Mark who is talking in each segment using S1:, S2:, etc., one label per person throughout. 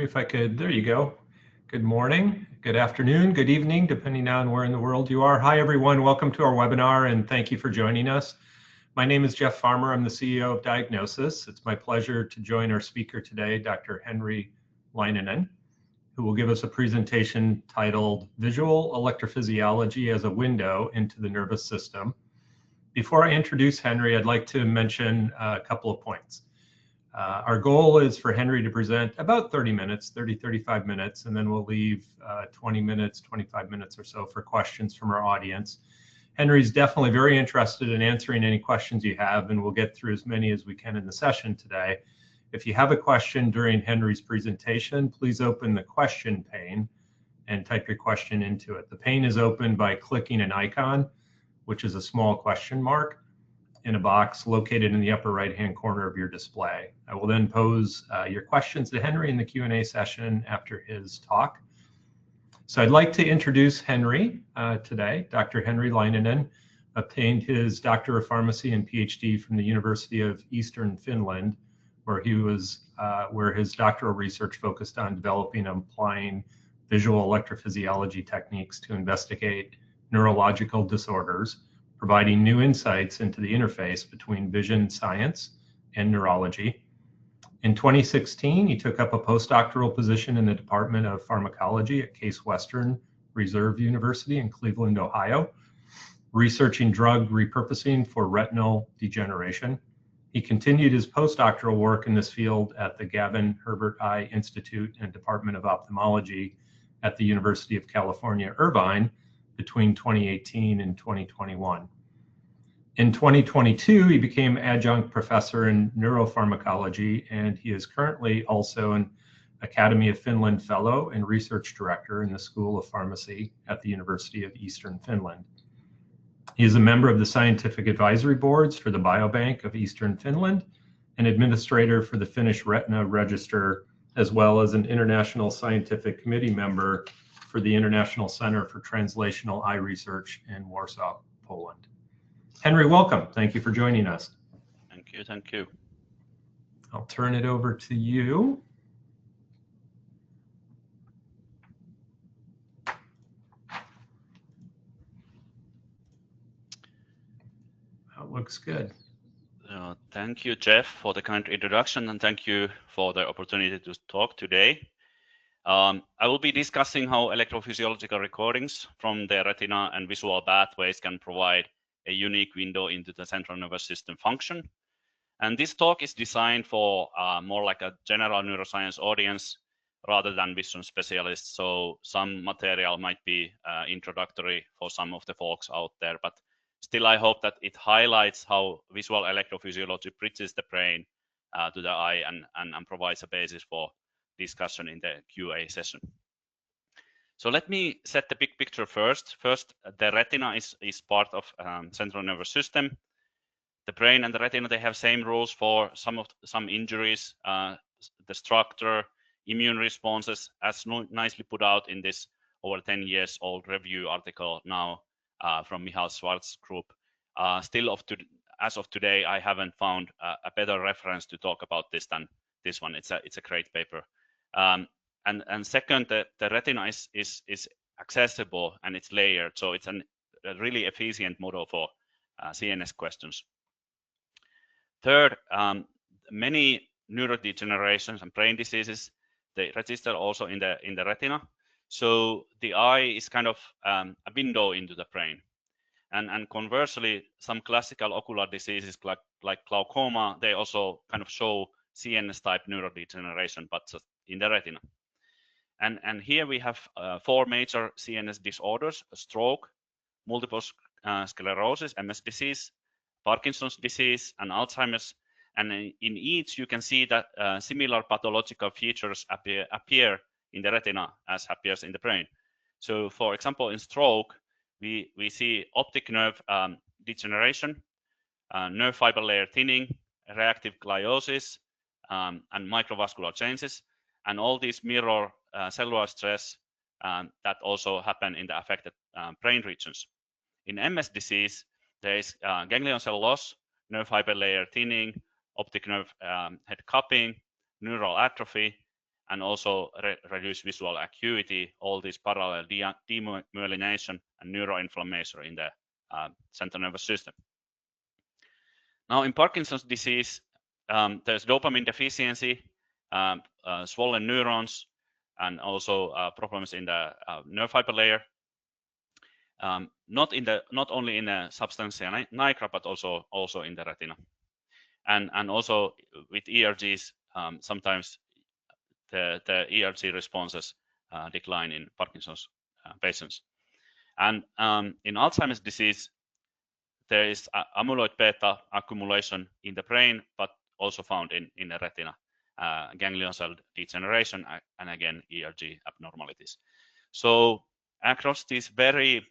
S1: Henry, if I could, there you go. Good morning, good afternoon, good evening, depending on where in the world you are. Hi, everyone. Welcome to our webinar, and thank you for joining us. My name is Jeff Farmer. I'm the CEO of Diagnosis. It's my pleasure to join our speaker today, Dr. Henri Leinonen, who will give us a presentation titled Visual Electrophysiology as a Window into the Nervous System. Before I introduce Henri, I'd like to mention a couple of points. Our goal is for Henri to present about 35 minutes, and then we'll leave 20 minutes, 25 minutes or so for questions from our audience. Henri's definitely very interested in answering any questions you have, and we'll get through as many as we can in the session today. If you have a question during Henri's presentation, please open the question pane and type your question into it. The pane is opened by clicking an icon, which is a small question mark, in a box located in the upper right-hand corner of your display. I will then pose your questions to Henri in the Q&A session after his talk. So I'd like to introduce Henri today. Dr. Henri Leinonen obtained his Doctor of Pharmacy and PhD from the University of Eastern Finland, where his doctoral research focused on developing and applying visual electrophysiology techniques to investigate neurological disorders, providing new insights into the interface between vision science and neurology. In 2016, he took up a postdoctoral position in the Department of Pharmacology at Case Western Reserve University in Cleveland, Ohio, researching drug repurposing for retinal degeneration. He continued his postdoctoral work in this field at the Gavin Herbert Eye Institute and Department of Ophthalmology at the University of California, Irvine, between 2018 and 2021. In 2022, he became adjunct professor in neuropharmacology, and he is currently also an Academy of Finland Fellow and Research Director in the School of Pharmacy at the University of Eastern Finland. He is a member of the scientific advisory boards for the Biobank of Eastern Finland, an administrator for the Finnish Retina Register, as well as an international scientific committee member for the International Center for Translational Eye Research in Warsaw, Poland. Henri, welcome. Thank you for joining us.
S2: Thank you. Thank you.
S1: I'll turn it over to you. That looks good.
S2: Thank you, Jeff, for the kind introduction, and thank you for the opportunity to talk today. I will be discussing how electrophysiological recordings from the retina and visual pathways can provide a unique window into the central nervous system function. And this talk is designed for more like a general neuroscience audience rather than vision specialists. So some material might be introductory for some of the folks out there, but still I hope that it highlights how visual electrophysiology bridges the brain to the eye and provides a basis for discussion in the QA session. So let me set the big picture first. First, the retina is part of central nervous system. The brain and the retina, they have same rules for some injuries, the structure, immune responses, as nicely put out in this over 10 years old review article now from Michal Schwartz's group. Still, as of today, I haven't found a better reference to talk about this than this one. It's a great paper. And second, the retina is accessible and it's layered, so it's a really efficient model for CNS questions. Third, many neurodegenerations and brain diseases, they register also in the retina. So the eye is kind of a window into the brain. And conversely, some classical ocular diseases like glaucoma, they also kind of show CNS type neurodegeneration, but in the retina. And here we have 4 major CNS disorders: stroke, multiple sclerosis, MS disease, Parkinson's disease, and Alzheimer's. And in each, you can see that similar pathological features appear in the retina as appears in the brain. So, for example, in stroke, we see optic nerve degeneration, nerve fiber layer thinning, reactive gliosis, and microvascular changes. And all these mirror cellular stress that also happen in the affected brain regions. In MS disease, there is ganglion cell loss, nerve fiber layer thinning, optic nerve head cupping, neural atrophy, and also reduce visual acuity, all this parallel demyelination and neuroinflammation in the central nervous system. Now, in Parkinson's disease, there's dopamine deficiency, swollen neurons, and also problems in the nerve fiber layer. Not only in the substantia nigra, but also in the retina, and also with ERGs, sometimes the ERG responses decline in Parkinson's patients. And in Alzheimer's disease, there is amyloid beta accumulation in the brain, but also found in the retina, ganglion cell degeneration, and again ERG abnormalities. So across these very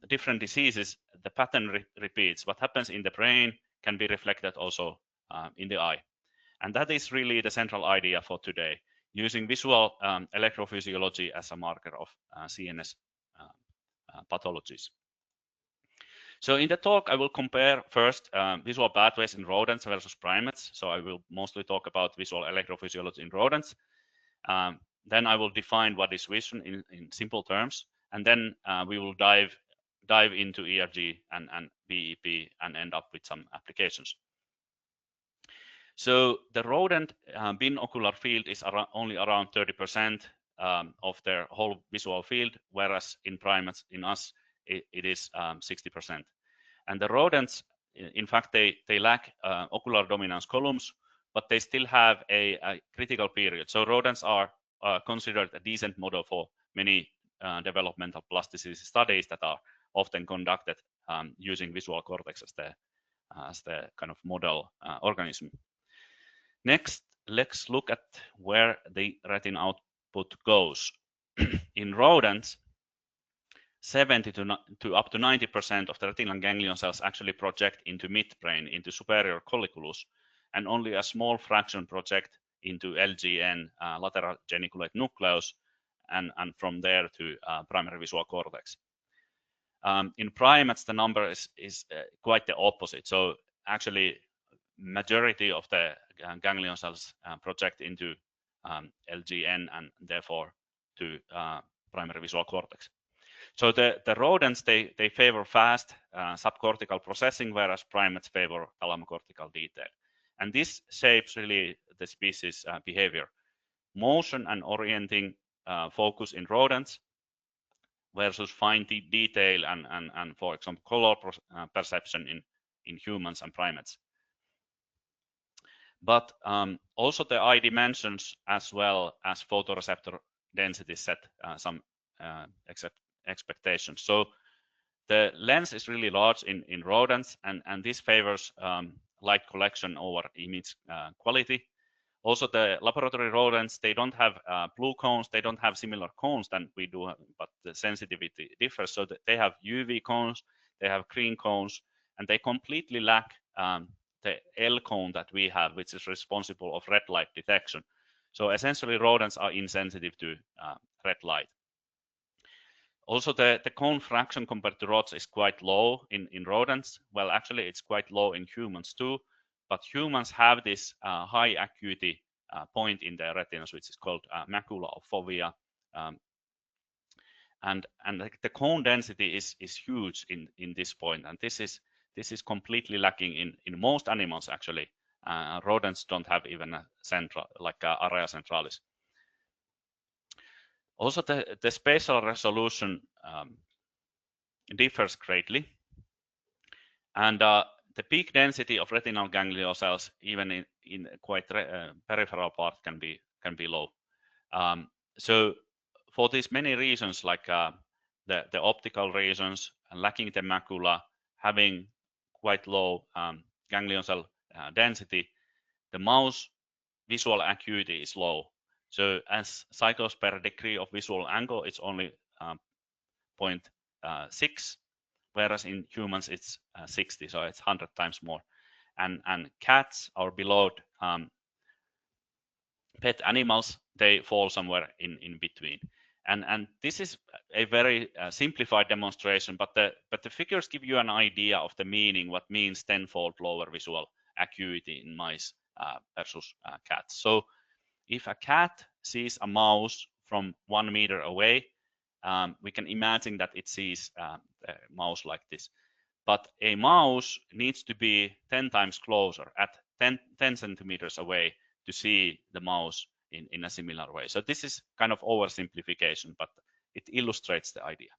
S2: different diseases, the pattern repeats. What happens in the brain can be reflected also in the eye. And that is really the central idea for today, using visual electrophysiology as a marker of CNS pathologies. So in the talk, I will compare first visual pathways in rodents versus primates. So I will mostly talk about visual electrophysiology in rodents. Then I will define what is vision in simple terms, and then we will dive into ERG and VEP and end up with some applications. So the rodent binocular field is only around 30% of their whole visual field, whereas in primates, in us, it is 60%. And the rodents, in fact, they lack ocular dominance columns, but they still have a critical period. So rodents are considered a decent model for many developmental plasticity studies that are often conducted using visual cortex as the kind of model organism. Next, let's look at where the retina output goes. In rodents, 70 to up to 90% of the retinal ganglion cells actually project into midbrain, into superior colliculus, and only a small fraction project into LGN, lateral geniculate nucleus, and from there to primary visual cortex. In primates, the number is quite the opposite. So actually, majority of the ganglion cells project into LGN and therefore to primary visual cortex. So the rodents, they favor fast subcortical processing, whereas primates favor thalamocortical detail. And this shapes really the species behavior. Motion and orienting focus in rodents versus fine detail and for example, color perception in humans and primates. But also the eye dimensions as well as photoreceptor density set some expectations. So the lens is really large in rodents, and this favors light collection over image quality. Also, the laboratory rodents, they don't have blue cones, they don't have similar cones than we do, but the sensitivity differs. So they have UV cones, they have green cones, and they completely lack the L cone that we have, which is responsible of red light detection. So essentially, rodents are insensitive to red light. Also, the cone fraction compared to rods is quite low in rodents. Well, actually, it's quite low in humans too. But humans have this high acuity point in their retinas, which is called macula of fovea. And the cone density is huge in this point. And this is completely lacking in most animals, actually. Rodents don't have even a central, like area centralis. Also, the spatial resolution differs greatly. And the peak density of retinal ganglion cells, even in quite peripheral part, can be low. So for these many reasons, like the optical reasons, lacking the macula, having quite low ganglion cell density, the mouse visual acuity is low. So as cycles per degree of visual angle, it's only 0.6. Whereas in humans it's 60, so it's 100 times more. And cats, our beloved pet animals, they fall somewhere in between. And this is a very simplified demonstration, but the figures give you an idea of the meaning, what means tenfold lower visual acuity in mice versus cats. So if a cat sees a mouse from 1 meter away, we can imagine that it sees a mouse like this. But a mouse needs to be 10 times closer, at 10 centimeters away, to see the mouse in a similar way. So this is kind of oversimplification, but it illustrates the idea.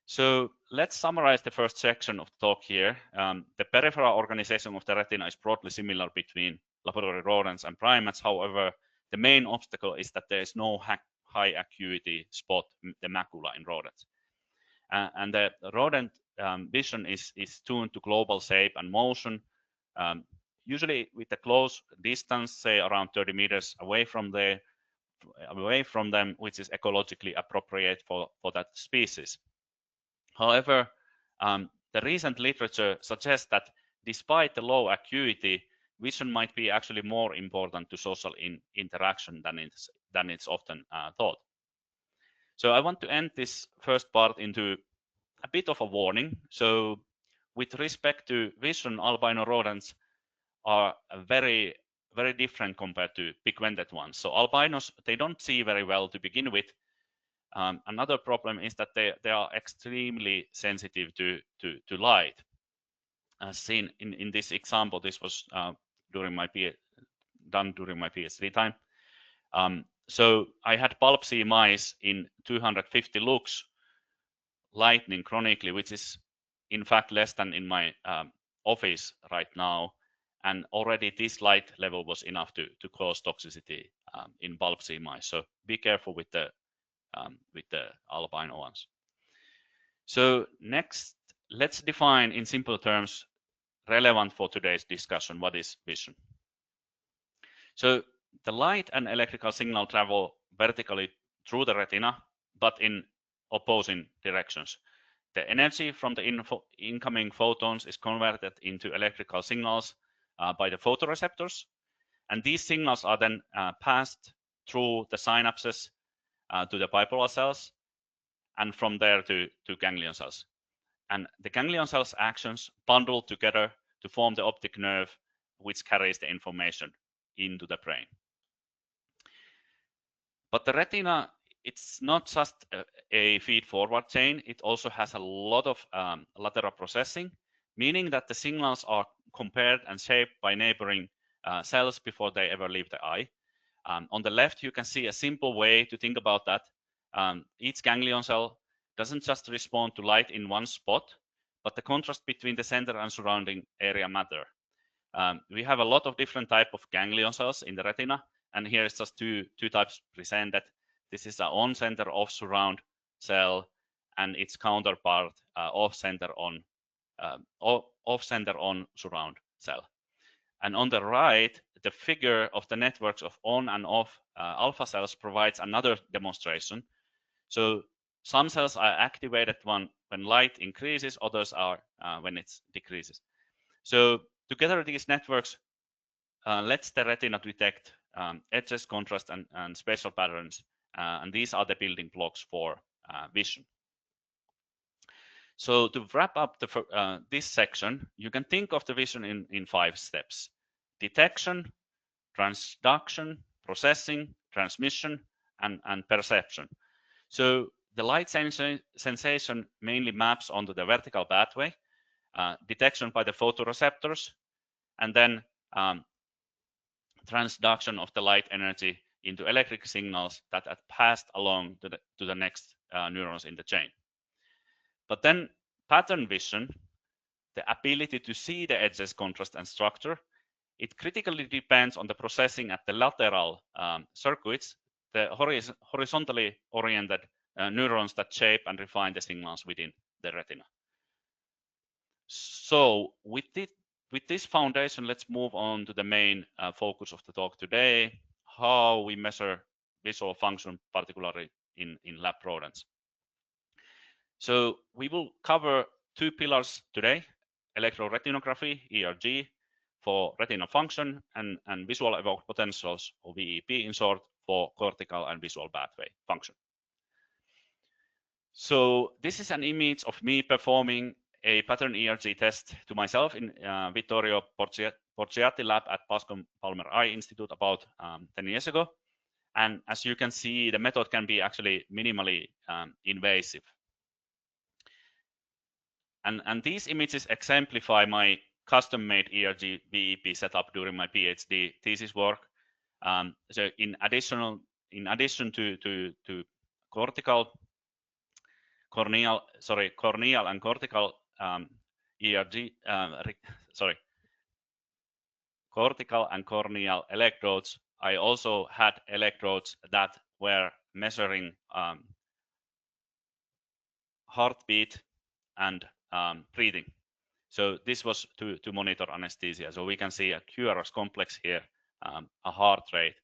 S2: So let's summarize the first section of the talk here. The peripheral organization of the retina is broadly similar between laboratory rodents and primates. However, the main obstacle is that there is no high acuity spot, the macula, in rodents. And the rodent vision is tuned to global shape and motion, usually with a close distance, say around 30 meters away from them, which is ecologically appropriate for that species. However, the recent literature suggests that despite the low acuity, vision might be actually more important to social interaction than it's often thought. So I want to end this first part into a bit of a warning. So with respect to vision, albino rodents are very, very different compared to pigmented ones. So albinos, they don't see very well to begin with. Another problem is that they are extremely sensitive to light. As seen in this example, this was done during my PhD time. So I had pulp C mice in 250 lux lightning chronically, which is in fact less than in my office right now. And already this light level was enough to cause toxicity in pulp C mice. So be careful with the albino ones. So next, let's define in simple terms relevant for today's discussion, what is vision. So the light and electrical signal travel vertically through the retina, but in opposing directions. The energy from the incoming photons is converted into electrical signals by the photoreceptors, and these signals are then passed through the synapses to the bipolar cells, and from there to ganglion cells. And the ganglion cells' actions bundle together to form the optic nerve, which carries the information into the brain. But the retina, it's not just a feed-forward chain. It also has a lot of lateral processing, meaning that the signals are compared and shaped by neighboring cells before they ever leave the eye. On the left, you can see a simple way to think about that. Each ganglion cell doesn't just respond to light in one spot, but the contrast between the center and surrounding area matter. We have a lot of different types of ganglion cells in the retina, and here is just two types presented. This is an on-center off-surround cell, and its counterpart off-center on surround cell. And on the right, the figure of the networks of on and off alpha cells provides another demonstration. So some cells are activated when light increases, others are when it decreases. So together these networks lets the retina detect edges, contrast, and spatial patterns, and these are the building blocks for vision. So to wrap up this section, you can think of the vision in 5 steps: detection, transduction, processing, transmission, and perception. So the light sensation mainly maps onto the vertical pathway, detection by the photoreceptors, and then transduction of the light energy into electric signals that are passed along to the next neurons in the chain. But then pattern vision, the ability to see the edges, contrast, and structure, it critically depends on the processing at the lateral circuits, the horizontally oriented neurons that shape and refine the signals within the retina. So with this foundation, let's move on to the main focus of the talk today, how we measure visual function, particularly in lab rodents. So we will cover 2 pillars today: electroretinography, ERG, for retinal function, and visual evoked potentials, or VEP in short, for cortical and visual pathway function. So this is an image of me performing a pattern ERG test to myself in Vittorio Borgiatti lab at Bascom Palmer Eye Institute about 10 years ago. And as you can see, the method can be actually minimally invasive. And these images exemplify my custom-made ERG VEP setup during my PhD thesis work. So in addition to corneal and cortical cortical and corneal electrodes, I also had electrodes that were measuring heartbeat and breathing. So this was to monitor anesthesia. So we can see a QRS complex here, a heart rate,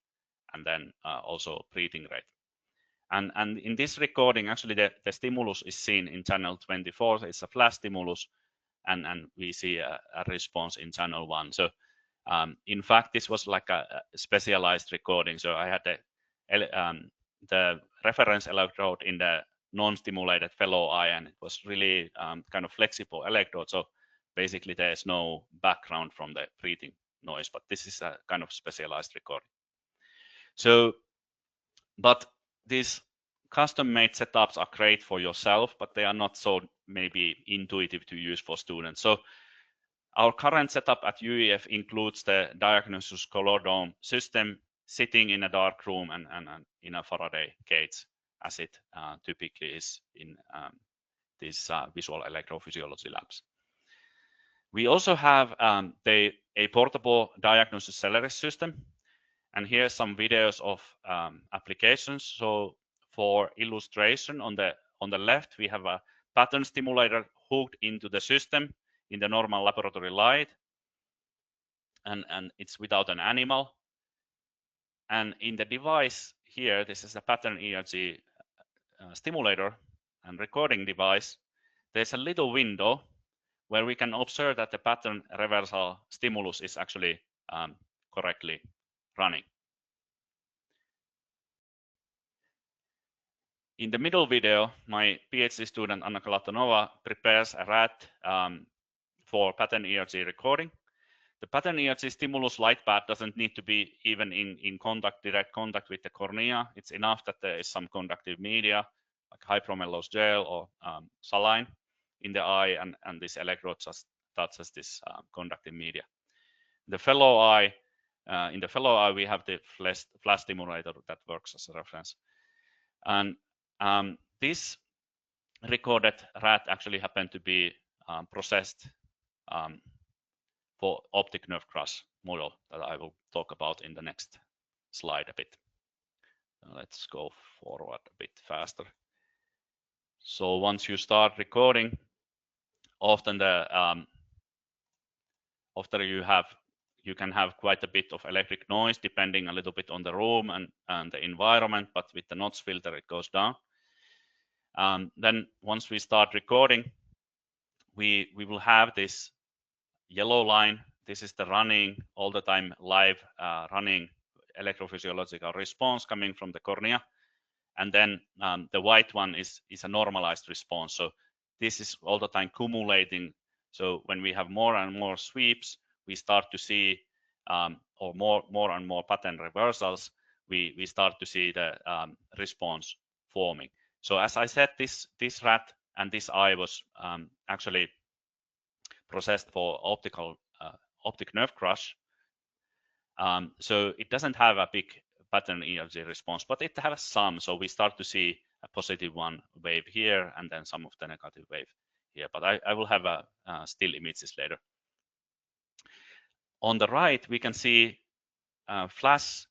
S2: and then also breathing rate. And in this recording, actually the stimulus is seen in channel 24. So it's a flash stimulus, and we see a response in channel 1. So in fact, this was like a specialized recording. So I had the reference electrode in the non-stimulated fellow eye, and it was really kind of flexible electrode. So basically, there's no background from the breathing noise, but this is a kind of specialized recording. So, but these custom-made setups are great for yourself, but they are not so maybe intuitive to use for students. So our current setup at UEF includes the diagnosis color dome system sitting in a dark room and in a Faraday cage, as it typically is in these visual electrophysiology labs. We also have a portable diagnosis Celeris system, and here are some videos of applications. So for illustration, on the left we have a pattern stimulator hooked into the system in the normal laboratory light, and it's without an animal. And in the device here, this is a pattern ERG stimulator and recording device. There's a little window where we can observe that the pattern reversal stimulus is actually correctly running. In the middle video, my PhD student Anna Kalatonova prepares a rat for pattern ERG recording. The pattern ERG stimulus light pad doesn't need to be even in direct contact with the cornea. It's enough that there is some conductive media, like hypromellose gel or saline in the eye, and this electrode just touches this conductive media. The fellow eye, in the fellow eye, we have the flash stimulator that works as a reference. And this recorded rat actually happened to be processed for optic nerve crush model that I will talk about in the next slide a bit. Let's go forward a bit faster. So once you start recording, often you can have quite a bit of electric noise depending a little bit on the room and the environment, but with the notch filter it goes down. Then once we start recording, we will have this yellow line. This is the running all the time live running electrophysiological response coming from the cornea, and then the white one is a normalized response. So this is all the time cumulating. So when we have more and more sweeps, we start to see or more and more pattern reversals, we start to see the response forming. So as I said, this rat and this eye was actually processed for optic nerve crush. So it doesn't have a big pattern ERG response, but it has some. So we start to see a positive one wave here and then some of the negative wave here. But I will have still images later. On the right, we can see flash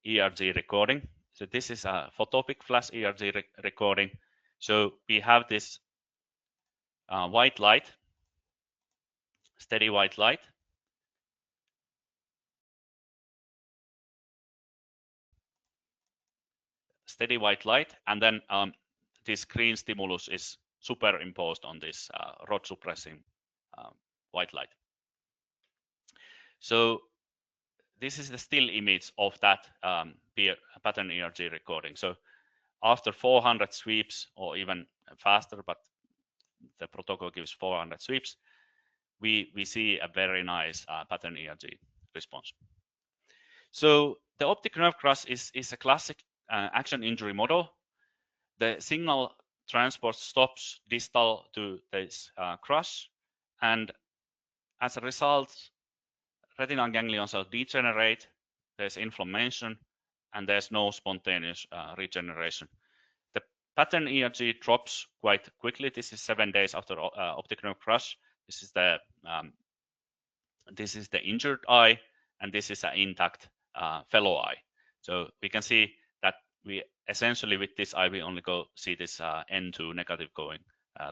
S2: ERG recording. So this is a photopic flash ERG recording. So we have this white light, steady white light. Steady white light, and then this green stimulus is superimposed on this rod suppressing white light. So this is the still image of that pattern ERG recording. So after 400 sweeps or even faster, but the protocol gives 400 sweeps, we see a very nice pattern ERG response. So the optic nerve crush is a classic action injury model. The signal transport stops distal to this crush, and as a result, retinal ganglion cells degenerate, there's inflammation, and there's no spontaneous regeneration. The pattern ERG drops quite quickly. This is 7 days after optic nerve crush. This is the injured eye, and this is an intact fellow eye. So we can see that we essentially with this eye we only see this N2 negative going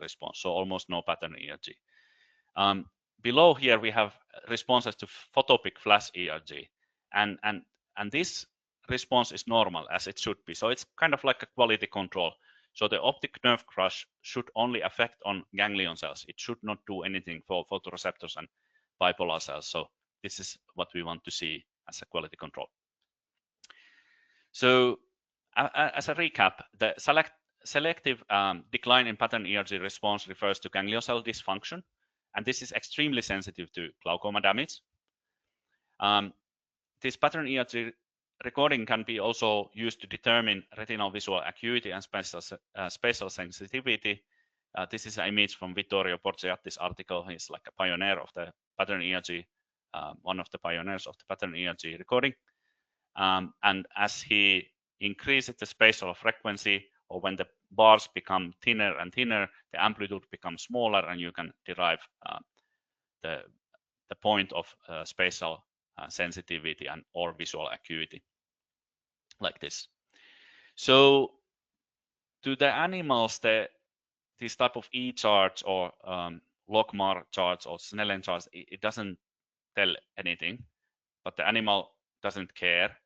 S2: response, so almost no pattern ERG. Below here we have responses to photopic flash ERG, and this response is normal as it should be. So it's kind of like a quality control. So the optic nerve crush should only affect on ganglion cells. It should not do anything for photoreceptors and bipolar cells. So this is what we want to see as a quality control. So as a recap, the selective decline in pattern ERG response refers to ganglion cell dysfunction, and this is extremely sensitive to glaucoma damage. This pattern ERG recording can be also used to determine retinal visual acuity and spatial sensitivity. This is an image from Vittorio Borgiatti's article. He's like a pioneer of the pattern ERG, one of the pioneers of the pattern ERG recording. And as he increases the spatial frequency, or when the bars become thinner and thinner, the amplitude becomes smaller, and you can derive the point of spatial sensitivity and or visual acuity like this. So to the animals, this type of E charts or Logmar charts or Snellen charts, it doesn't tell anything, but the animal doesn't care,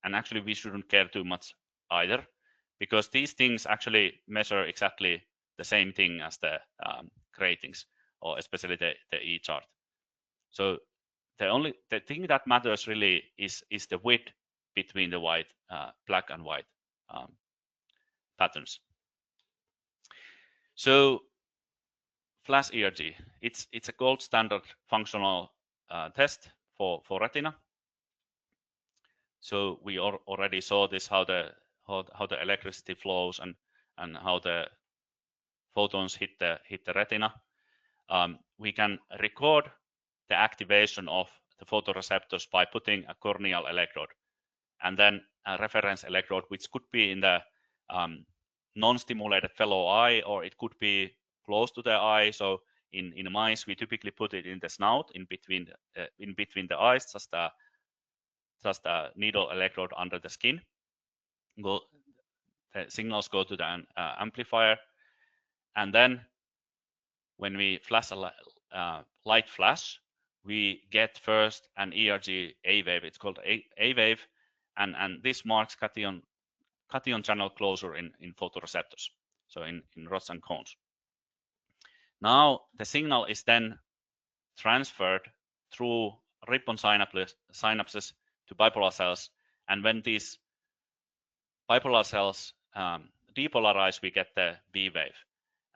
S2: and actually we shouldn't care too much either, because these things actually measure exactly the same thing as the gratings, or especially the E chart. So the thing that matters really is the width between the white, black and white patterns. So flash ERG, it's a gold standard functional test for retina. So we already saw this, how the electricity flows and how the photons hit the retina. We can record the activation of the photoreceptors by putting a corneal electrode and then a reference electrode, which could be in the non-stimulated fellow eye, or it could be close to the eye. So in mice, we typically put it in the snout, in between the eyes, just a needle electrode under the skin. The signals go to the amplifier, and then when we flash a light flash, we get first an ERG A wave. It's called A wave, and this marks cation channel closure in photoreceptors, so in rods and cones. Now the signal is then transferred through ribbon synapses to bipolar cells, and when these bipolar cells depolarize, we get the B wave.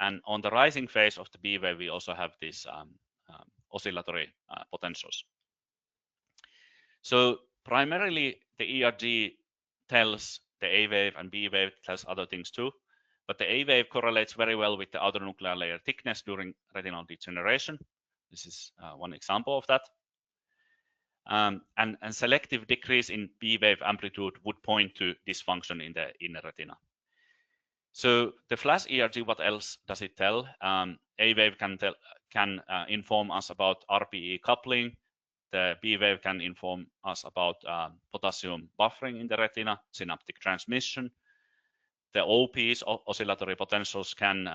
S2: And on the rising phase of the B wave, we also have these oscillatory potentials. So primarily the ERG tells the A wave, and B wave tells other things too, but the A wave correlates very well with the outer nuclear layer thickness during retinal degeneration. This is one example of that. And selective decrease in B wave amplitude would point to dysfunction in the inner retina. So the flash ERG, what else does it tell? A wave can inform us about RPE coupling. The B wave can inform us about potassium buffering in the retina, synaptic transmission. The OPs, oscillatory potentials, can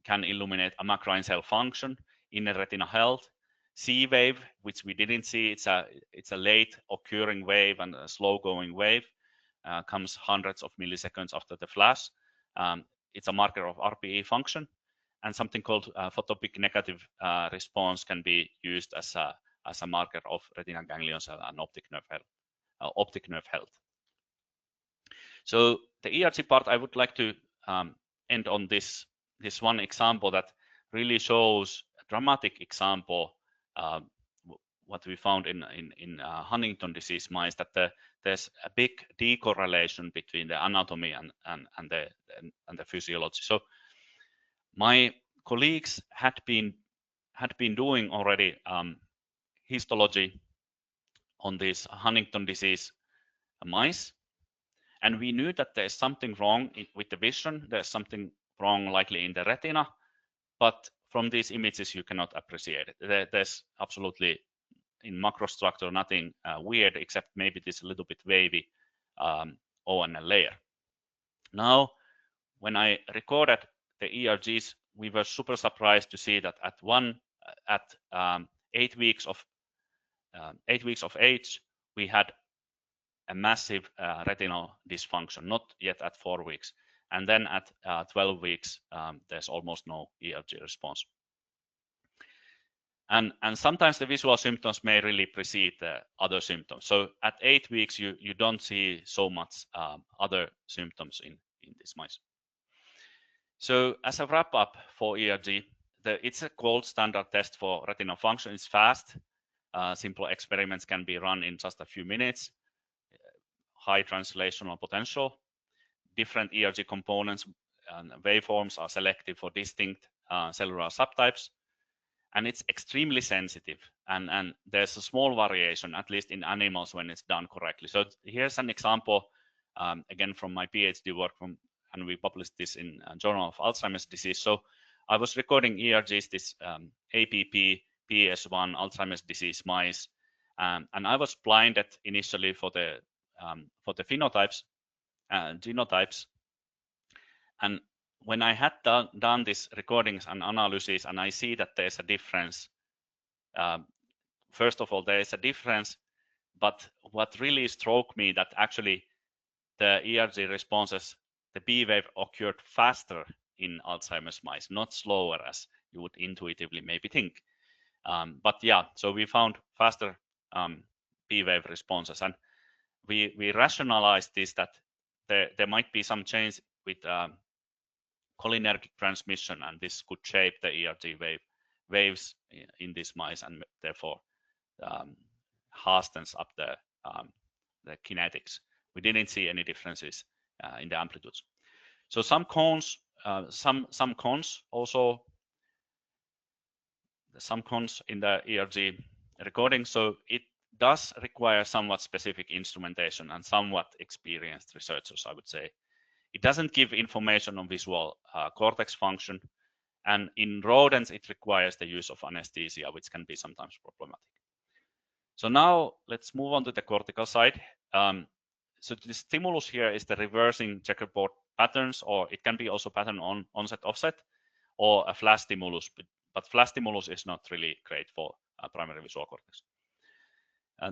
S2: illuminate amacrine cell function, inner retina health. C wave, which we didn't see, it's a late occurring wave and a slow going wave, comes hundreds of milliseconds after the flash. It's a marker of RPE function, and something called photopic negative response can be used as a marker of retinal ganglion cell and optic nerve health. So the ERG part, I would like to end on this one example that really shows dramatic example, what we found in Huntington disease mice, that there's a big decorrelation between the anatomy and the physiology. So my colleagues had been doing already histology on these Huntington disease mice, and we knew that there's something wrong with the vision. There's something wrong likely in the retina, but from these images you cannot appreciate it. There's absolutely in macrostructure nothing weird, except maybe this little bit wavy ONL layer. Now, when I recorded the ERGs, we were super surprised to see that at 8 weeks of 8 weeks of age, we had a massive retinal dysfunction, not yet at 4 weeks. And then at 12 weeks, there's almost no ERG response. And sometimes the visual symptoms may really precede the other symptoms. So at 8 weeks, you don't see so much other symptoms in these mice. So as a wrap up for ERG, it's a gold standard test for retinal function. It's fast. Simple experiments can be run in just a few minutes. High translational potential. Different ERG components and waveforms are selected for distinct cellular subtypes. And it's extremely sensitive. And there's a small variation, at least in animals, when it's done correctly. So here's an example, again, from my PhD work, and we published this in Journal of Alzheimer's Disease. So I was recording ERGs, this APP, PS1, Alzheimer's disease mice, and I was blinded initially for the phenotypes, genotypes. And when I had done these recordings and analysis, and I see that there's a difference, first of all, there is a difference, but what really struck me that actually the ERG responses, the B wave occurred faster in Alzheimer's mice, not slower as you would intuitively maybe think. But yeah, so we found faster B wave responses, and we rationalized this, that there might be some change with cholinergic transmission, and this could shape the ERG waves in these mice, and therefore hastens up the kinetics. We didn't see any differences in the amplitudes. So some cons, some cons also, some cons in the ERG recording. So it does require somewhat specific instrumentation and somewhat experienced researchers, I would say. It doesn't give information on visual cortex function, and in rodents it requires the use of anesthesia, which can be sometimes problematic. So now let's move on to the cortical side. So the stimulus here is the reversing checkerboard patterns, or it can be also pattern onset offset, or a flash stimulus, but flash stimulus is not really great for primary visual cortex.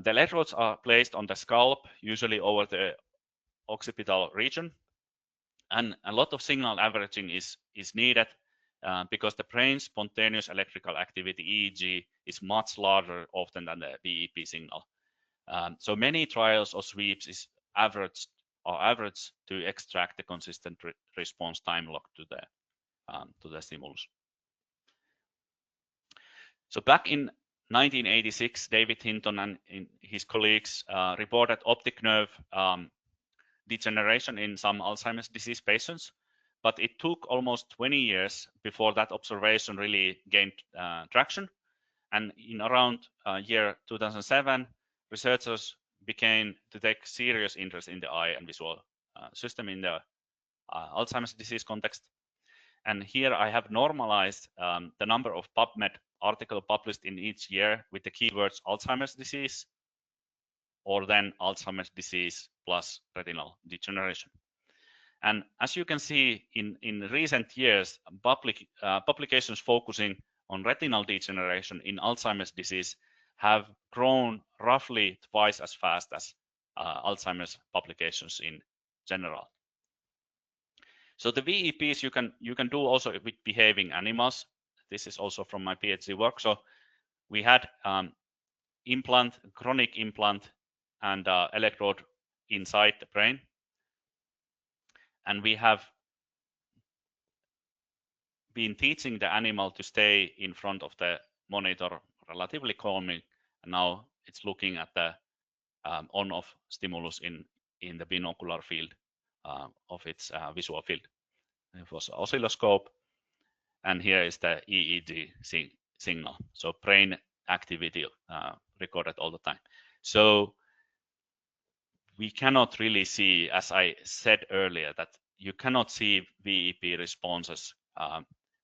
S2: The electrodes are placed on the scalp, usually over the occipital region, and a lot of signal averaging is needed because the brain's spontaneous electrical activity, EEG, is much larger often than the VEP signal. So many trials or sweeps is averaged to extract the consistent response time log to the stimulus. So back in 1986, David Hinton and his colleagues reported optic nerve degeneration in some Alzheimer's disease patients, but it took almost 20 years before that observation really gained traction. And in around year 2007, researchers began to take serious interest in the eye and visual system in the Alzheimer's disease context. And here I have normalized the number of PubMed articles published in each year with the keywords Alzheimer's disease, or then Alzheimer's disease plus retinal degeneration. And as you can see, in recent years, publications focusing on retinal degeneration in Alzheimer's disease have grown roughly twice as fast as Alzheimer's publications in general. So the VEPs you can do also with behaving animals. This is also from my PhD work. So we had chronic implant and electrode inside the brain, and we have been teaching the animal to stay in front of the monitor relatively calmly, and now it's looking at the on-off stimulus in the binocular field of its visual field. It was oscilloscope, and here is the EEG signal, so brain activity recorded all the time. So we cannot really see, as I said earlier, that you cannot see VEP responses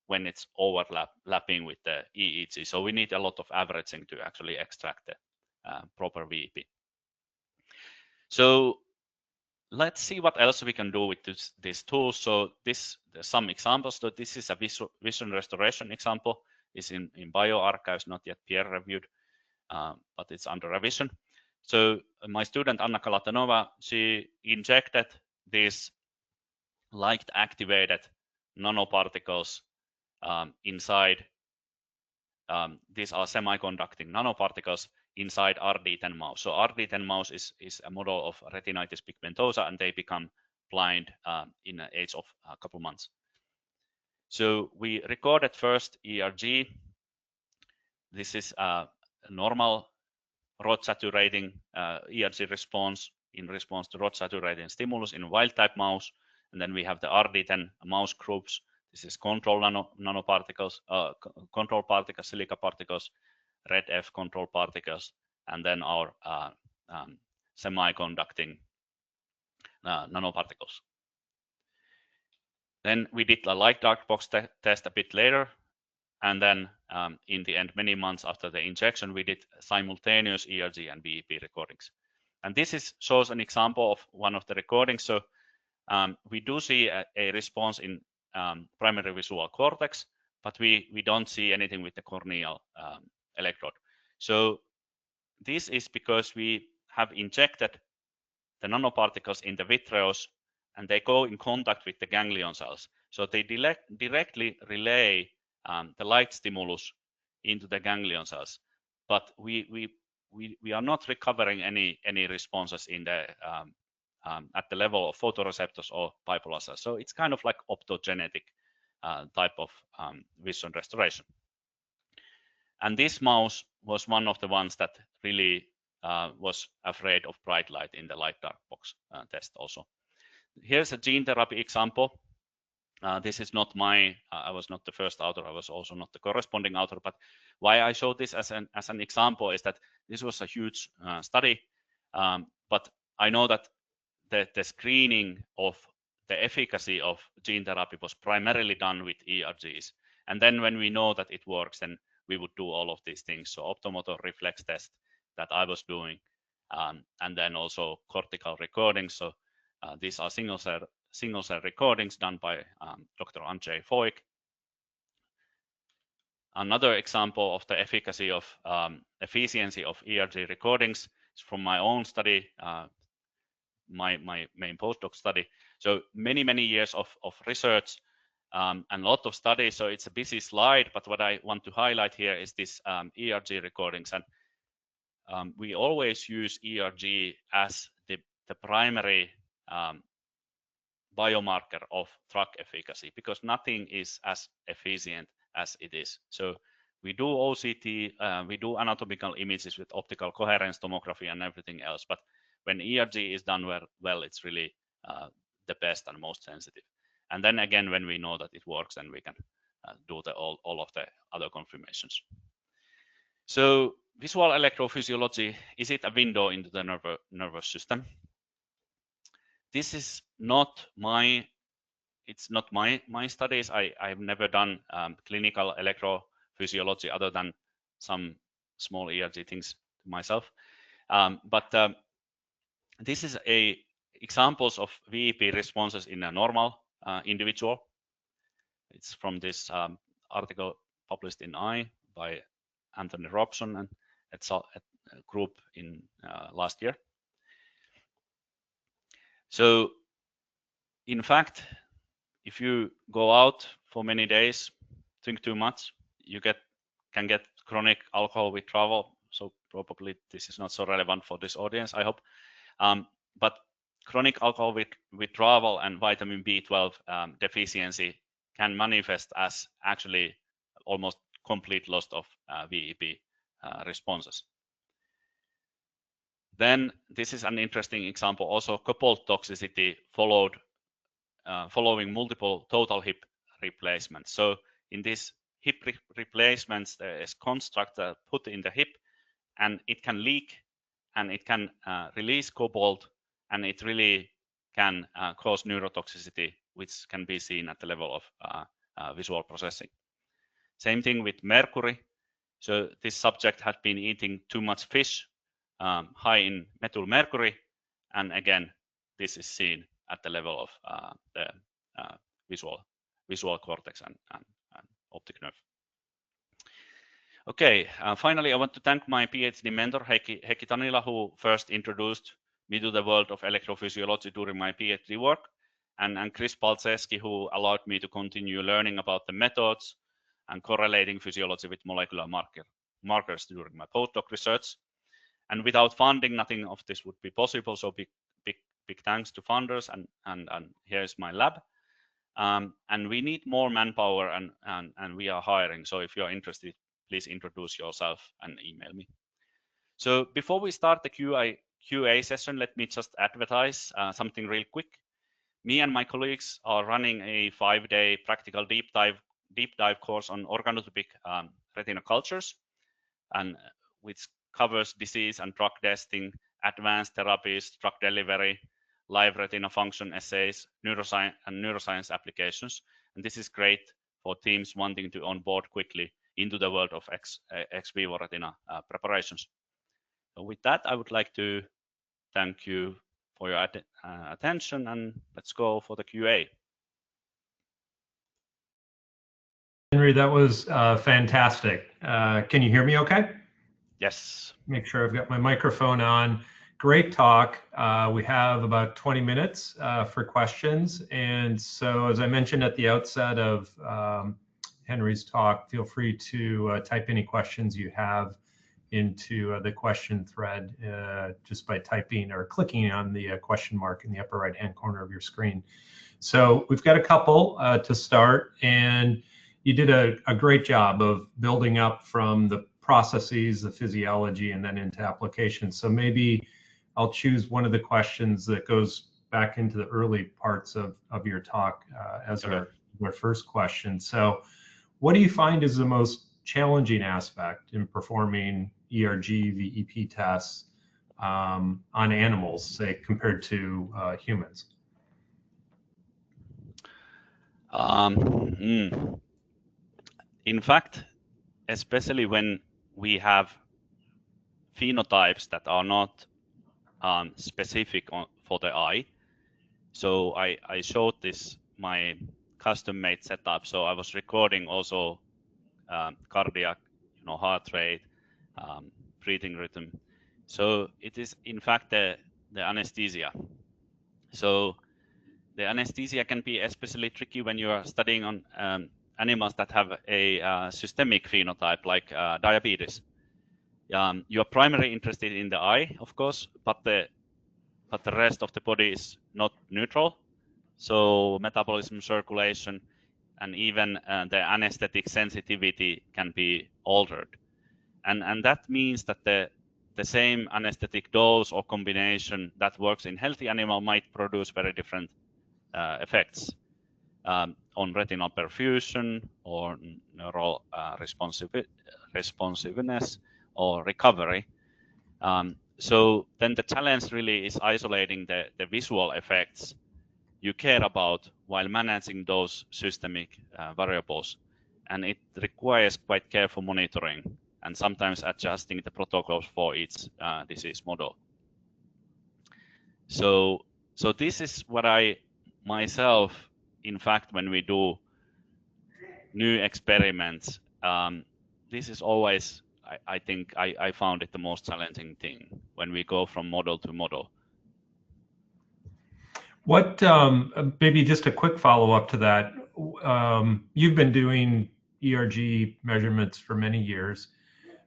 S2: when it's overlapping with the EEG. So we need a lot of averaging to actually extract the proper VEP. So let's see what else we can do with this tool. So there's some examples. So this is a vision restoration example. It's in bioarchives, not yet peer-reviewed, but it's under revision. So my student Anna Kalatanova, she injected these light-activated nanoparticles inside. These are semiconducting nanoparticles inside RD10 mouse. So RD10 mouse is a model of retinitis pigmentosa, and they become blind in the age of a couple months. So we recorded first ERG. This is a normal rod saturating ERG response in response to rod saturating stimulus in wild type mouse. And then we have the RD10 mouse groups. This is control nanoparticles, control particles, silica particles, red F control particles, and then our semiconducting nanoparticles. Then we did a light dark box test a bit later, and then in the end, many months after the injection, we did simultaneous ERG and VEP recordings. And this shows an example of one of the recordings. So we do see a response in primary visual cortex, but we don't see anything with the corneal electrode. So this is because we have injected the nanoparticles in the vitreous, and they go in contact with the ganglion cells. So they directly relay the light stimulus into the ganglion cells, but we are not recovering any responses in the at the level of photoreceptors or bipolar cells. So it's kind of like optogenetic type of vision restoration. And this mouse was one of the ones that really was afraid of bright light in the light dark box test also. Here's a gene therapy example. This is not I was not the first author, I was also not the corresponding author, but why I show this as an example is that this was a huge study, but I know that the screening of the efficacy of gene therapy was primarily done with ERGs. And then when we know that it works, then we would do all of these things. So optomotor reflex test that I was doing, and then also cortical recordings. So these are single cell recordings done by Dr. Andrzej Foik. Another example of the efficacy of efficiency of ERG recordings is from my own study, my main postdoc study. So many years of research and a lot of studies. So it's a busy slide, but what I want to highlight here is this ERG recordings. And we always use ERG as the primary biomarker of drug efficacy, because nothing is as efficient as it is. So we do OCT, we do anatomical images with optical coherence tomography and everything else, but when ERG is done well, it's really the best and most sensitive. And then again, when we know that it works, then we can do all of the other confirmations. So visual electrophysiology, is it a window into the nervous system? This is not my studies. I've never done clinical electrophysiology other than some small ERG things myself. But this is examples of VEP responses in a normal individual. It's from this article published in Eye by Anthony Robson and it's a group in last year. So in fact, if you go out for many days, drink too much, you can get chronic alcohol withdrawal. So probably this is not so relevant for this audience, I hope. But chronic alcohol withdrawal and vitamin B12 deficiency can manifest as actually almost complete loss of VEP responses. Then this is an interesting example, also coupled toxicity following multiple total hip replacements. So in this hip replacements, there is construct put in the hip, and it can leak, and it can release cobalt, and it really can cause neurotoxicity, which can be seen at the level of visual processing. Same thing with mercury. So this subject had been eating too much fish, high in methyl mercury, and again, this is seen at the level of the visual cortex and optic nerve. Okay, finally, I want to thank my PhD mentor, Heikki Tanila, who first introduced me to the world of electrophysiology during my PhD work, and Chris Palczewski, who allowed me to continue learning about the methods and correlating physiology with molecular markers during my postdoc research. And without funding, nothing of this would be possible. So big thanks to funders, and here's my lab. And we need more manpower, and we are hiring. So if you're interested, please introduce yourself and email me. So before we start the QA session, let me just advertise something real quick. Me and my colleagues are running a 5-day practical deep dive course on organotypic retina cultures, and which covers disease and drug testing, advanced therapies, drug delivery, live retina function assays, neuroscience applications. And this is great for teams wanting to onboard quickly into the world of ex vivo retina preparations. So with that, I would like to thank you for your attention, and let's go for the QA.
S1: Henri, that was fantastic. Can you hear me okay?
S2: Yes.
S1: Make sure I've got my microphone on. Great talk. We have about 20 minutes for questions. And so as I mentioned at the outset of Henri's talk, feel free to type any questions you have into the question thread just by typing or clicking on the question mark in the upper right-hand corner of your screen. So we've got a couple to start, and you did a great job of building up from the processes, the physiology, and then into applications. So maybe I'll choose one of the questions that goes back into the early parts of your talk as our first question. So what do you find is the most challenging aspect in performing ERG VEP tests on animals, say, compared to humans?
S2: In fact, especially when we have phenotypes that are not specific for the eye. So I showed this, my custom-made setup. So I was recording also cardiac, heart rate, breathing rhythm. So it is in fact the anesthesia. So the anesthesia can be especially tricky when you are studying on animals that have a systemic phenotype like diabetes. You are primarily interested in the eye, of course, but the rest of the body is not neutral. So metabolism, circulation, and even the anesthetic sensitivity can be altered. And that means that the same anesthetic dose or combination that works in healthy animal might produce very different effects on retinal perfusion or neural responsiveness or recovery. So then the challenge really is isolating the visual effects you care about while managing those systemic variables. And it requires quite careful monitoring and sometimes adjusting the protocols for each disease model. So this is what I myself, in fact, when we do new experiments, this is always, I think I found it the most challenging thing when we go from model to model.
S1: What, maybe just a quick follow-up to that. You've been doing ERG measurements for many years.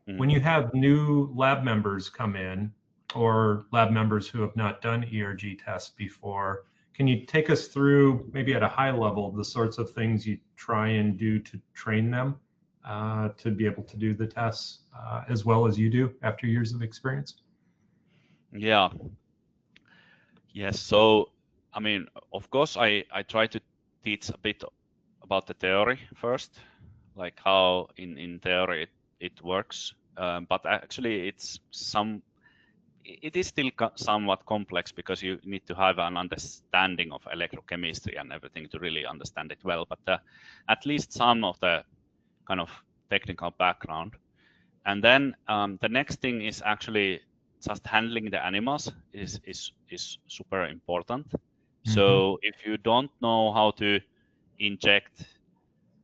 S1: Mm-hmm. When you have new lab members come in, or lab members who have not done ERG tests before, Can you take us through, maybe at a high level, the sorts of things you try and do to train them to be able to do the tests as well as you do after years of experience?
S2: Yeah. Yes. So, I mean, of course, I try to teach a bit about the theory first, like how in theory it works. But actually, it is still somewhat complex because you need to have an understanding of electrochemistry and everything to really understand it well. But at least some of the kind of technical background. And then the next thing is actually just handling the animals is super important. So if you don't know how to inject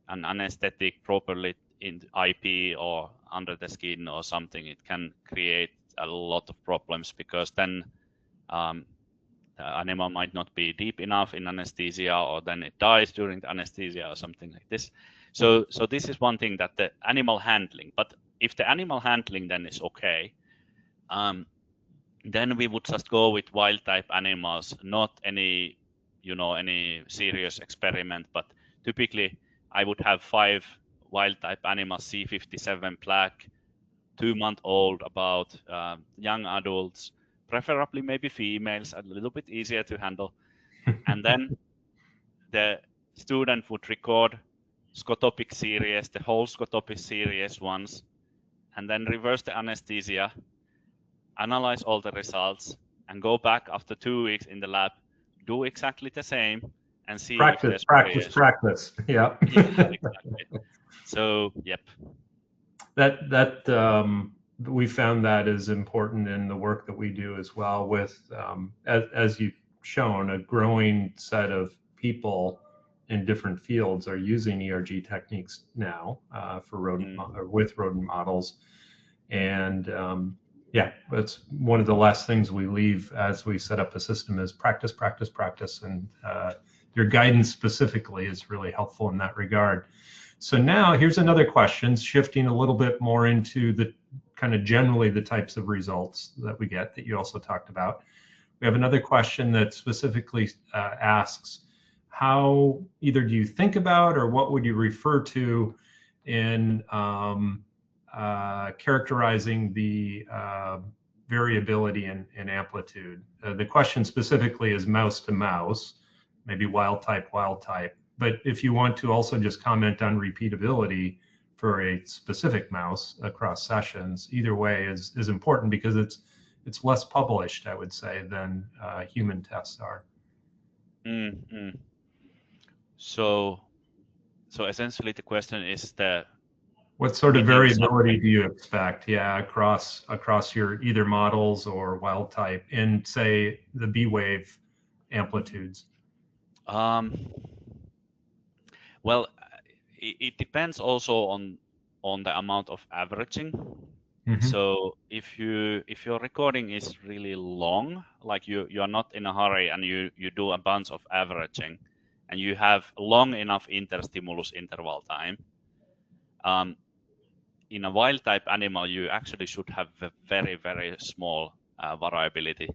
S2: an anesthetic properly in IP or under the skin or something, it can create a lot of problems because then the animal might not be deep enough in anesthesia, or then it dies during the anesthesia or something like this. So this is one thing, that the animal handling. But if the animal handling then is okay, then we would just go with wild type animals, not any serious experiment, but typically I would have 5 wild type animals, C57 black, 2-month-old, about young adults, preferably maybe females, a little bit easier to handle. And then the student would record scotopic series, the whole scotopic series once, and then reverse the anesthesia, analyze all the results, and go back after 2 weeks in the lab, do exactly the same, and see if there's
S1: practice. Yeah.
S2: Yeah, exactly. So, yep.
S1: We found that is important in the work that we do as well, with as you've shown, a growing set of people in different fields are using ERG techniques now for rodent or with rodent models. And yeah, that's one of the last things we leave as we set up a system is practice, practice, practice. And your guidance specifically is really helpful in that regard. So now here's another question, shifting a little bit more into the kind of generally the types of results that we get that you also talked about. We have another question that specifically asks, how either do you think about or what would you refer to in characterizing the variability in amplitude? The question specifically is mouse to mouse, maybe wild type. But if you want to also just comment on repeatability for a specific mouse across sessions, either way is important because it's less published, I would say, than human tests are.
S2: So essentially the question is
S1: what sort of variability do you expect? Yeah, across your either models or wild type in, say, the B wave amplitudes.
S2: Well, it depends also on the amount of averaging. So if your recording is really long, like you are not in a hurry and you do a bunch of averaging, and you have long enough interstimulus interval time, in a wild type animal, you actually should have a very, very small variability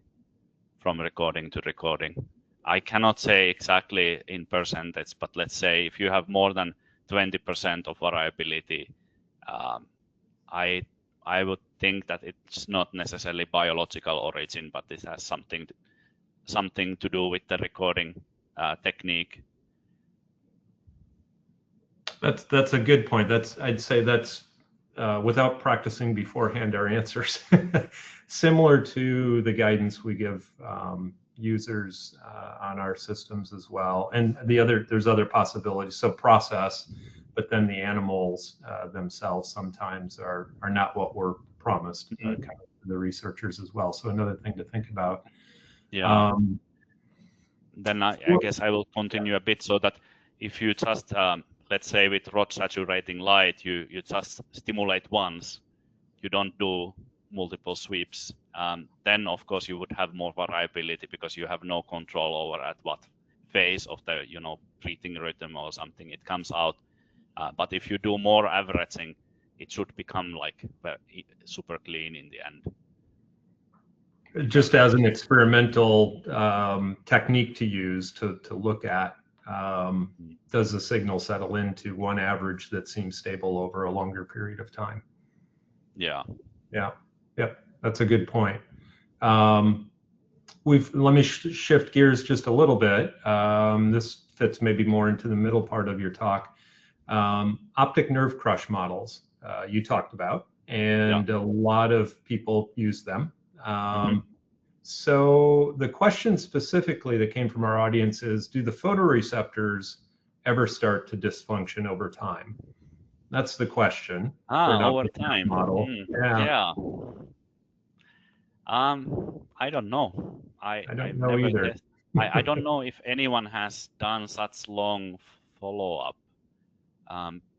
S2: from recording to recording. I cannot say exactly in percentage, but let's say if you have more than 20% of variability, I would think that it's not necessarily biological origin, but it has something to do with the recording technique.
S1: That's a good point. I'd say that's without practicing beforehand our answers, similar to the guidance we give users on our systems as well. And there's other possibilities. So process, but then the animals themselves sometimes are not what were promised kind of the researchers as well. So another thing to think about.
S2: Yeah. Then I guess I will continue a bit, so that if you just let's say with rod saturating light, you just stimulate once, you don't do multiple sweeps, then of course you would have more variability because you have no control over at what phase of the breathing rhythm or something it comes out. But if you do more averaging, it should become like super clean in the end.
S1: just as an experimental technique to use to look at, does the signal settle into one average that seems stable over a longer period of time?
S2: Yeah.
S1: Yep. That's a good point. Let me shift gears just a little bit. This fits maybe more into the middle part of your talk. Optic nerve crush models you talked about, and a lot of people use them. So the question specifically that came from our audience is, do the photoreceptors ever start to dysfunction over time? That's the question.
S2: Over time.
S1: Model.
S2: Yeah. I don't know.
S1: I don't know either.
S2: I don't know if anyone has done such long follow-up,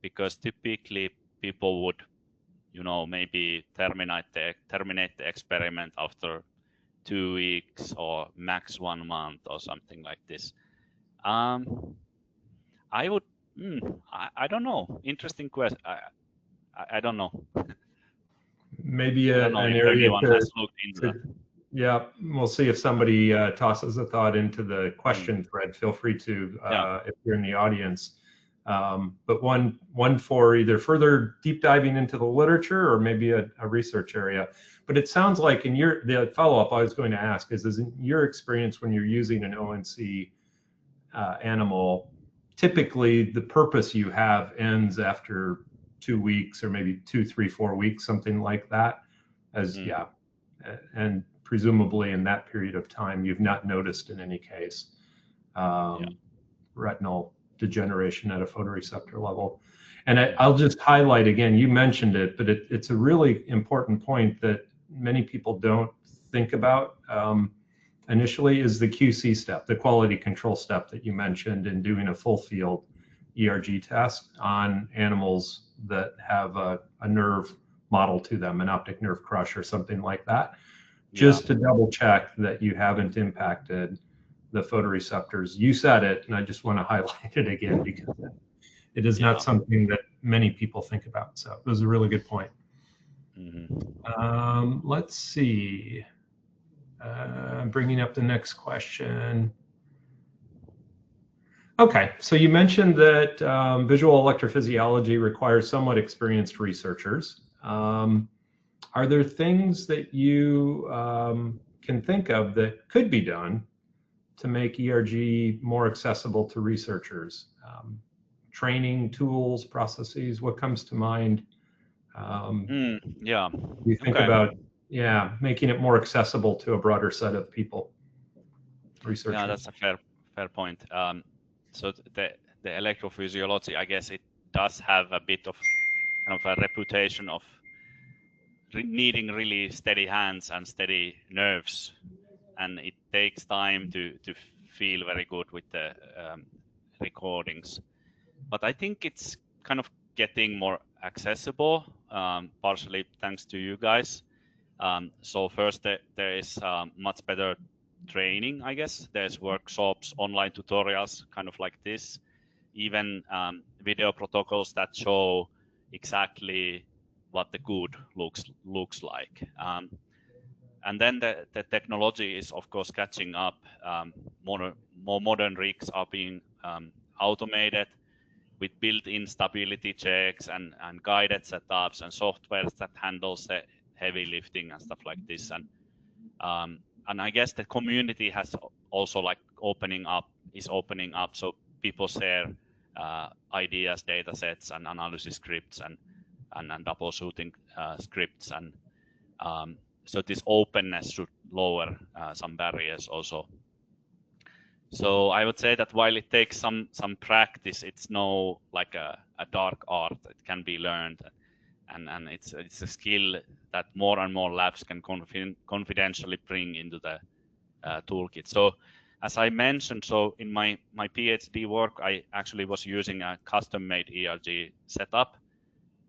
S2: because typically people would, maybe terminate the experiment after 2 weeks or max 1 month or something like this. I would. I don't know. Interesting question. I don't know.
S1: Maybe an area
S2: has looked into that.
S1: Yeah, we'll see if somebody tosses a thought into the question thread. Feel free to if you're in the audience. But one for either further deep diving into the literature or maybe a research area. But it sounds like the follow-up I was going to ask is in your experience when you're using an ONC animal, typically the purpose you have ends after 2 weeks or maybe 2, 3, 4 weeks, something like that. And presumably in that period of time, you've not noticed in any case retinal degeneration at a photoreceptor level. And I'll just highlight again, you mentioned it, but it's a really important point that many people don't think about initially is the QC step, the quality control step that you mentioned in doing a full field ERG test on animals that have a nerve model to them, an optic nerve crush or something like that, just to double check that you haven't impacted the photoreceptors. You said it, and I just want to highlight it again because it is not something that many people think about. So it was a really good point. Let's see. Bringing up the next question. Okay, so you mentioned that visual electrophysiology requires somewhat experienced researchers. Are there things that you can think of that could be done to make ERG more accessible to researchers? Training, tools, processes, what comes to mind? You think about making it more accessible to a broader set of people, researchers.
S2: Yeah, that's a fair point. So the electrophysiology, I guess it does have a bit of kind of a reputation of needing really steady hands and steady nerves, and it takes time to feel very good with the recordings. But I think it's kind of getting more accessible, partially thanks to you guys. So first, there is much better training, I guess. There's workshops, online tutorials, kind of like this, even video protocols that show exactly what the good looks like. And then the technology is, of course, catching up. More modern rigs are being automated with built-in stability checks and guided setups and software that handles the heavy lifting and stuff like this. And I guess the community has also opening up, so people share ideas, data sets, and analysis scripts and troubleshooting scripts, and so this openness should lower some barriers also. So I would say that while it takes some practice, it's no like a dark art. It can be learned, and it's a skill that more and more labs can confidentially bring into the toolkit. So as I mentioned, so in my PhD work, I actually was using a custom-made ERG setup,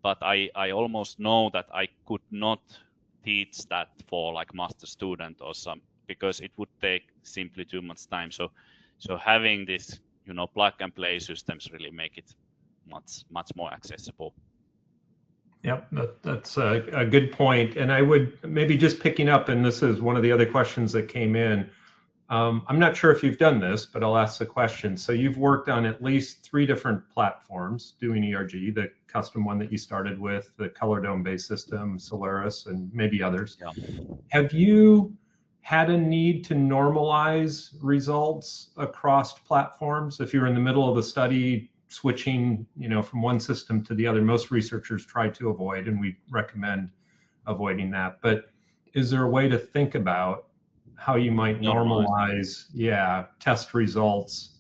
S2: but I almost know that I could not teach that for like master student or some, because it would take simply too much time. So having this, plug and play systems really make it much more accessible.
S1: Yep, that's a good point. And I would maybe just picking up, and this is one of the other questions that came in. I'm not sure if you've done this, but I'll ask the question. So you've worked on at least 3 different platforms doing ERG, the custom one that you started with, the color dome-based system, Solaris, and maybe others.
S2: Yeah.
S1: Have you had a need to normalize results across platforms? If you're in the middle of a study, switching, from one system to the other, most researchers try to avoid, and we recommend avoiding that. But is there a way to think about how you might normalize, test results,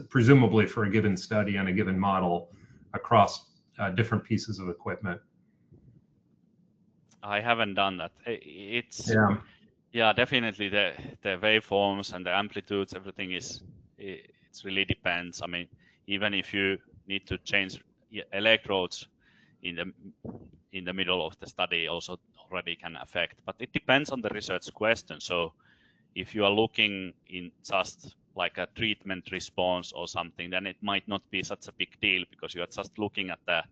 S1: presumably for a given study on a given model across different pieces of equipment?
S2: I haven't done that. Definitely the waveforms and the amplitudes, everything it really depends. I mean, even if you need to change electrodes in the middle of the study, also already can affect. But it depends on the research question. So if you are looking in just like a treatment response or something, then it might not be such a big deal because you are just looking at the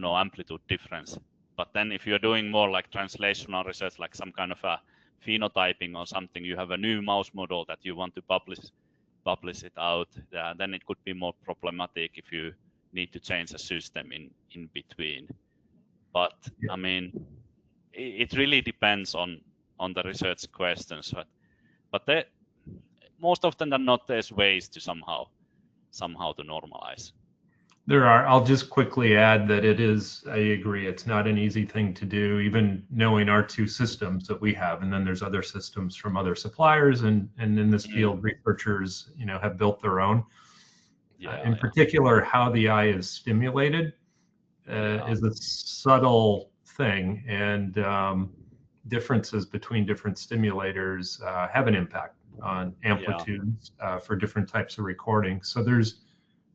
S2: amplitude difference. But then if you're doing more like translational research, like some kind of a phenotyping or something, you have a new mouse model that you want to publish it out, then it could be more problematic if you need to change a system in between. But I mean, it really depends on the research questions. But most often than not, there's ways to somehow to normalize.
S1: There are. I'll just quickly add that I agree, it's not an easy thing to do, even knowing our 2 systems that we have. And then there's other systems from other suppliers. And in this field, researchers, have built their own. In particular, how the eye is stimulated is a subtle thing. And differences between different stimulators have an impact on amplitudes for different types of recording. So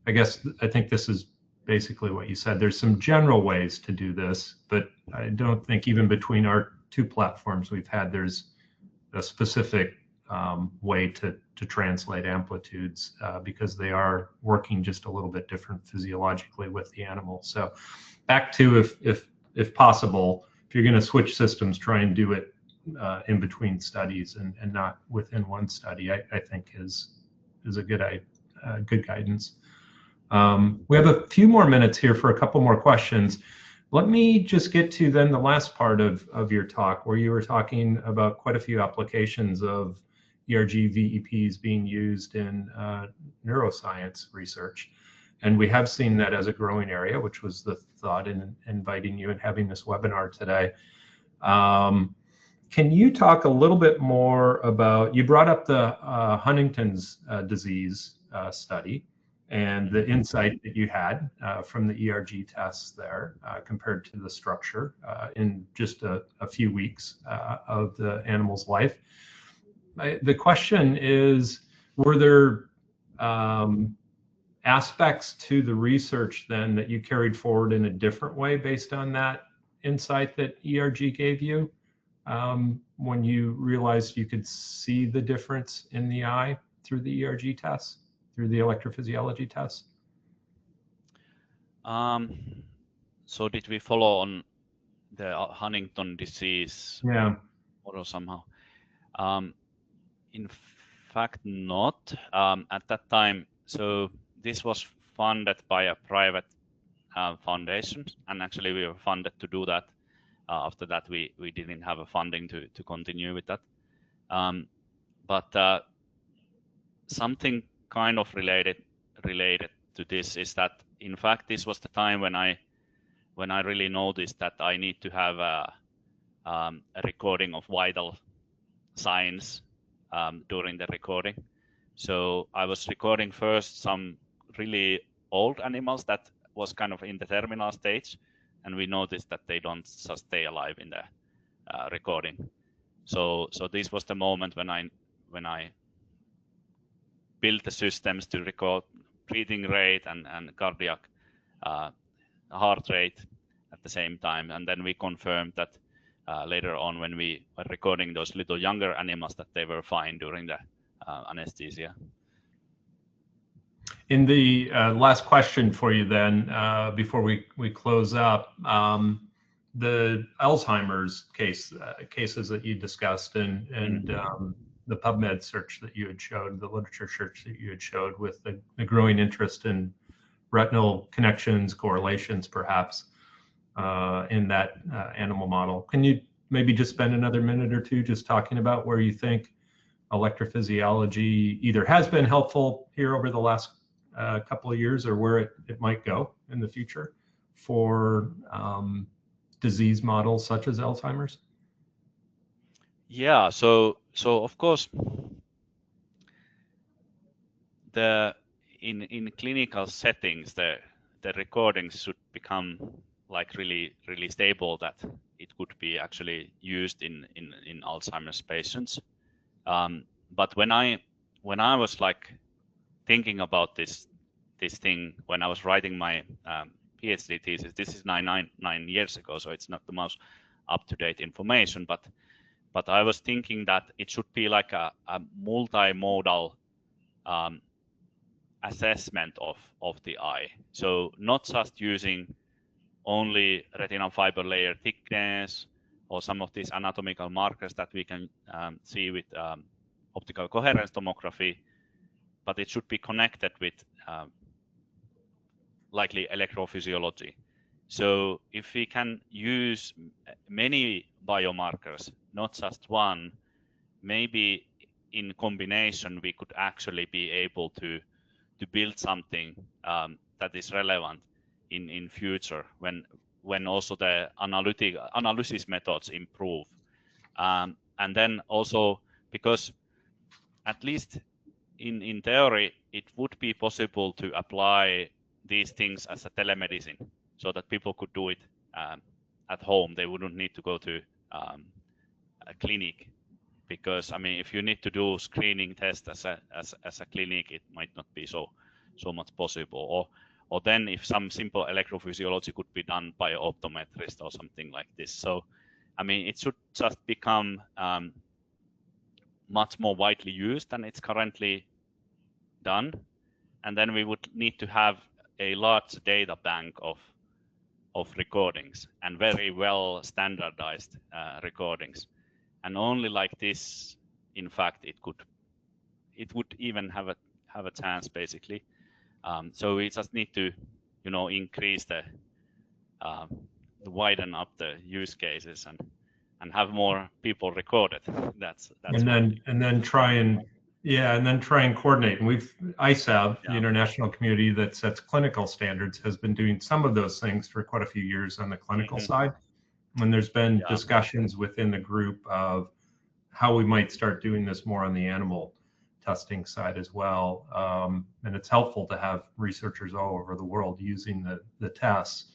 S1: I think this is basically what you said. There's some general ways to do this, but I don't think even between our 2 platforms there's a specific way to translate amplitudes because they are working just a little bit different physiologically with the animal. So back to if possible, if you're going to switch systems, try and do it in between studies and not within one study, I think is a good guidance. We have a few more minutes here for a couple more questions. Let me just get to then the last part of your talk, where you were talking about quite a few applications of ERG VEPs being used in neuroscience research. And we have seen that as a growing area, which was the thought in inviting you and having this webinar today. Can you talk a little bit more about, you brought up the Huntington's disease study and the insight that you had from the ERG tests there compared to the structure in just a few weeks of the animal's life. The question is, were there aspects to the research then that you carried forward in a different way based on that insight that ERG gave you when you realized you could see the difference in the eye through the ERG tests, through the electrophysiology tests?
S2: So did we follow on the Huntington disease model somehow? In fact, not at that time. So this was funded by a private foundation, and actually we were funded to do that. After that, we didn't have a funding to continue with that. But something kind of related to this is that, in fact, this was the time when I really noticed that I need to have a recording of vital signs during the recording. So I was recording first some really old animals that was kind of in the terminal stage, and we noticed that they don't just stay alive in the recording. So this was the moment when I built the systems to record breathing rate and cardiac heart rate at the same time, and then we confirmed that later on when we were recording those little younger animals that they were fine during the anesthesia.
S1: In the last question for you then, before we close up, the Alzheimer's cases that you discussed and the PubMed search that you had showed, the literature search that you had showed with the growing interest in retinal connections, correlations perhaps, in that animal model. Can you maybe just spend another minute or two just talking about where you think electrophysiology either has been helpful here over the last couple of years or where it might go in the future for disease models such as Alzheimer's?
S2: Yeah, so of course, in clinical settings, the recordings should become like really stable, that it could be actually used in Alzheimer's patients. But when I was like thinking about this thing when I was writing my PhD thesis, this is nine years ago, so it's not the most up-to-date information, but I was thinking that it should be like a multimodal assessment of the eye. So not just using only retinal fiber layer thickness or some of these anatomical markers that we can see with optical coherence tomography, but it should be connected with likely electrophysiology. So if we can use many biomarkers, not just one, maybe in combination we could actually be able to build something that is relevant in future when also the analysis methods improve. And then also, because at least in theory, it would be possible to apply these things as a telemedicine, so that people could do it at home. They wouldn't need to go to a clinic, because I mean, if you need to do screening tests as a clinic, it might not be so much possible. Or then if some simple electrophysiology could be done by an optometrist or something like this. So I mean, it should just become much more widely used than it's currently done, and then we would need to have a large data bank of recordings and very well standardized recordings, and only like this, in fact, it would even have a chance, basically. So we just need to, increase the widen up the use cases and have more people recorded. That's
S1: and then try and coordinate. And ISAB, the international community that sets clinical standards, has been doing some of those things for quite a few years on the clinical side. And there's been discussions within the group of how we might start doing this more on the animal testing side as well. And it's helpful to have researchers all over the world using the tests.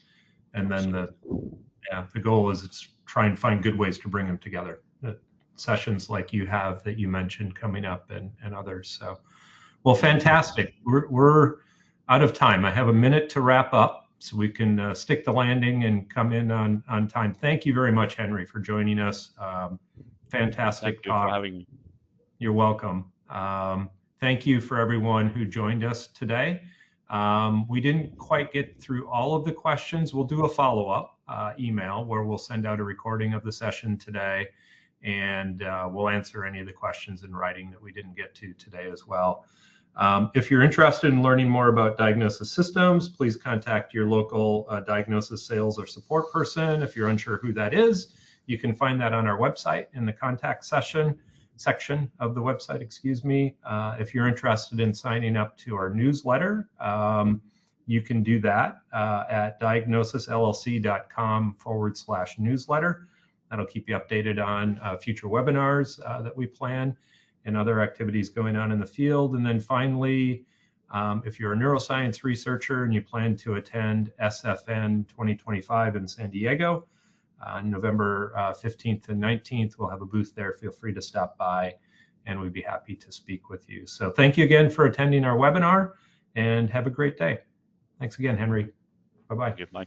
S1: And then the goal is to try and find good ways to bring them together. Sessions like you have that you mentioned coming up and others. So, well, fantastic. We're out of time. I have a minute to wrap up so we can stick the landing and come in on time. Thank you very much, Henri, for joining us. Fantastic talk.
S2: Thank you for having me.
S1: You're welcome. Thank you for everyone who joined us today. We didn't quite get through all of the questions. We'll do a follow-up email where we'll send out a recording of the session today, and we'll answer any of the questions in writing that we didn't get to today as well. If you're interested in learning more about diagnosis systems, please contact your local diagnosis sales or support person. If you're unsure who that is, you can find that on our website in the contact section of the website, excuse me. If you're interested in signing up to our newsletter, you can do that at diagnosisllc.com/newsletter. That'll keep you updated on future webinars that we plan and other activities going on in the field. And then finally, if you're a neuroscience researcher and you plan to attend SFN 2025 in San Diego, November 15th and 19th, we'll have a booth there. Feel free to stop by and we'd be happy to speak with you. So thank you again for attending our webinar and have a great day. Thanks again, Henri. Bye-bye.
S2: Goodbye.